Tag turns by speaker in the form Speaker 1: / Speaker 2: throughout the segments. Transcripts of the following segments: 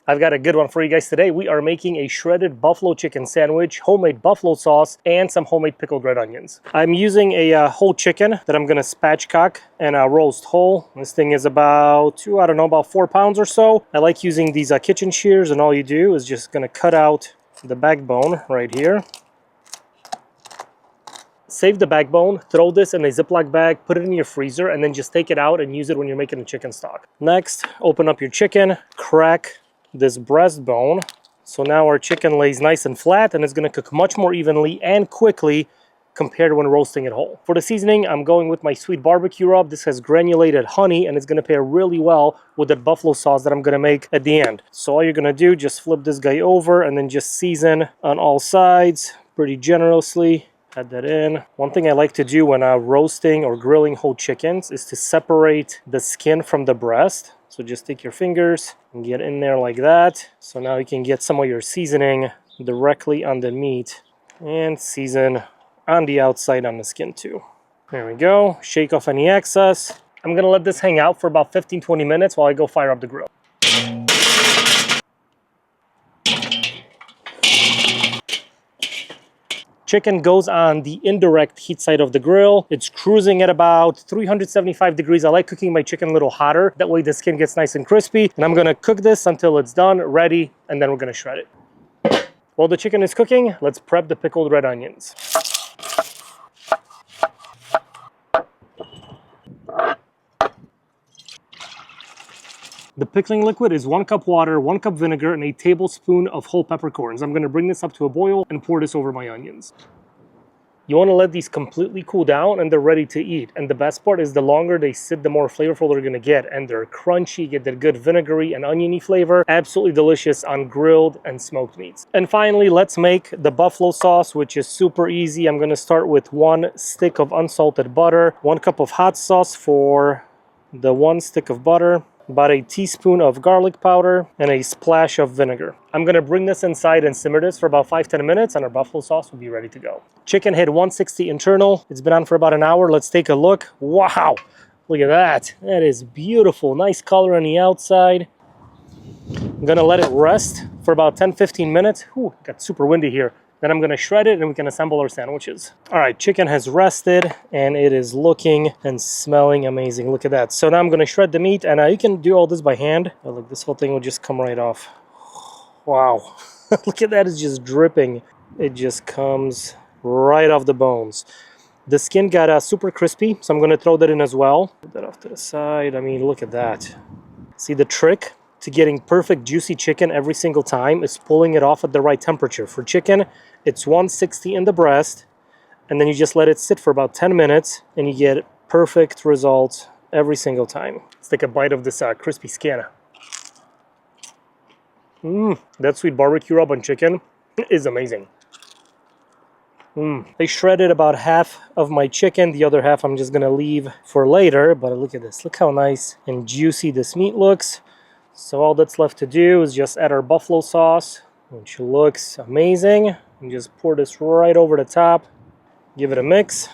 Speaker 1: I've got a good one for you guys today. We are making a shredded buffalo chicken sandwich, homemade buffalo sauce, and some homemade pickled red onions. I'm using a whole chicken that I'm gonna spatchcock and roast whole. This thing is about, about 4 pounds or so. I like using these kitchen shears, and all you do is just gonna cut out the backbone right here. Save the backbone, throw this in a Ziploc bag, put it in your freezer, and then just take it out and use it when you're making a chicken stock. Next, open up your chicken, crack this breastbone. So now our chicken lays nice and flat, and it's going to cook much more evenly and quickly compared to when roasting it whole. For the seasoning, I'm going with my sweet barbecue rub. This has granulated honey, and it's going to pair really well with that buffalo sauce that I'm going to make at the end. So all you're going to do, just flip this guy over and then just season on all sides pretty generously. Add that in. One thing I like to do when roasting or grilling whole chickens is to separate the skin from the breast. So just take your fingers and get in there like that. So now you can get some of your seasoning directly on the meat and season on the outside on the skin too. There we go. Shake off any excess. I'm gonna let this hang out for about 15-20 minutes while I go fire up the grill. Chicken goes on the indirect heat side of the grill. It's cruising at about 375 degrees. I like cooking my chicken a little hotter. That way the skin gets nice and crispy. And I'm gonna cook this until it's done, ready, and then we're gonna shred it. While the chicken is cooking, let's prep the pickled red onions. The pickling liquid is 1 cup water, 1 cup vinegar, and a tablespoon of whole peppercorns. I'm gonna bring this up to a boil and pour this over my onions. You wanna let these completely cool down and they're ready to eat. And the best part is the longer they sit, the more flavorful they're gonna get. And they're crunchy, get that good vinegary and oniony flavor. Absolutely delicious on grilled and smoked meats. And finally, let's make the buffalo sauce, which is super easy. I'm gonna start with 1 stick of unsalted butter, 1 cup of hot sauce for the 1 stick of butter, about a teaspoon of garlic powder, and a splash of vinegar. I'm gonna bring this inside and simmer this for about 5-10 minutes, and our buffalo sauce will be ready to go. Chicken hit 160 internal. It's been on for about an hour. Let's take a look. Wow, look at that. That is beautiful. Nice color on the outside. I'm gonna let it rest for about 10-15 minutes. Ooh, it got super windy here. Then I'm gonna shred it and we can assemble our sandwiches. All right, chicken has rested and it is looking and smelling amazing. Look at that. So now I'm gonna shred the meat, and you can do all this by hand. Oh, look, this whole thing will just come right off. Wow, look at that, it's just dripping. It just comes right off the bones. The skin got super crispy, so I'm gonna throw that in as well. Put that off to the side. I mean, look at that. See, the trick to getting perfect juicy chicken every single time is pulling it off at the right temperature. For chicken, it's 160 in the breast, and then you just let it sit for about 10 minutes and you get perfect results every single time. Let's take a bite of this crispy skin. That sweet barbecue rub on chicken is amazing. I shredded about half of my chicken. The other half I'm just gonna leave for later, but look at this. Look how nice and juicy this meat looks. So all that's left to do is just add our buffalo sauce, which looks amazing, and just pour this right over the top. Give it a mix.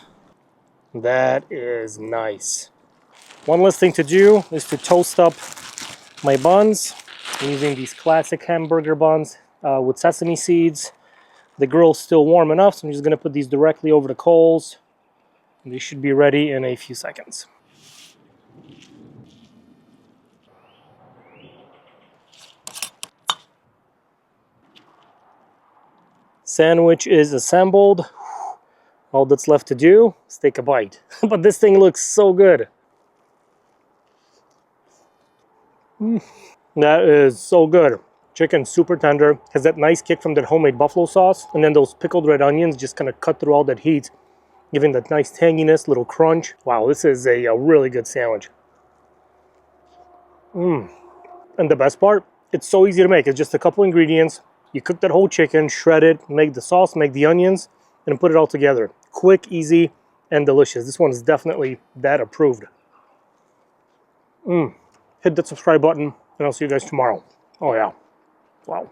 Speaker 1: That is nice. One last thing to do is to toast up my buns. I'm using these classic hamburger buns with sesame seeds. The grill's still warm enough, so I'm just gonna put these directly over the coals. They should be ready in a few seconds. Sandwich is assembled. All that's left to do is take a bite. But this thing looks so good. That is so good. Chicken super tender, has that nice kick from that homemade buffalo sauce, and then those pickled red onions just kind of cut through all that heat, giving that nice tanginess, little crunch. Wow, this is a really good sandwich. And the best part, it's so easy to make. It's just a couple ingredients. You cook that whole chicken, shred it, make the sauce, make the onions, and put it all together. Quick, easy, and delicious. This one is definitely that approved. Hit that subscribe button, and I'll see you guys tomorrow. Oh yeah. Wow.